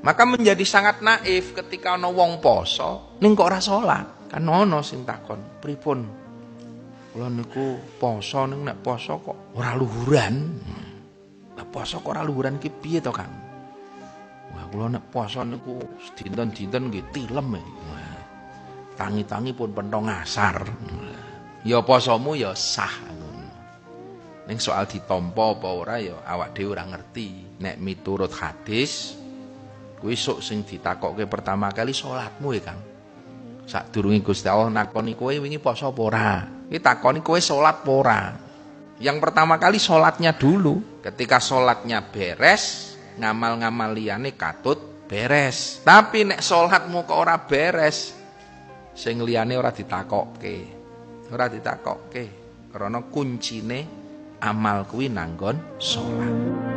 Maka menjadi sangat naif ketika ana wong poso ning kok ora salat. Kan ono sing takon, "Pripun? Kula niku poso ning nek poso kok ora luhuran." Lah poso kok ora luhuran ki piye to, Kang? Wah, kula nek poso niku dinten-dinten nggih tilem. Wah, tangi-tangi pun pentong ngasar. Ya posomu ya sah ngono. Ning soal ditampa apa ora ya awak dhewe ora ngerti. Nek miturut hadis kuwi sok sing ditakokke pertama kali salatmu ya, Kang. Sadurunge Gusti Allah nakoni kowe wingi poso apa ora. Iki takoni kowe salat apa ora. Yang pertama kali salatnya dulu. Ketika salatnya beres, ngamal-ngamal liyane katut beres. Tapi nek salatmu kok ora beres, sing liyane ora ditakokke. Ora ditakokke. Karena kuncine amal kuwi nanggon salat.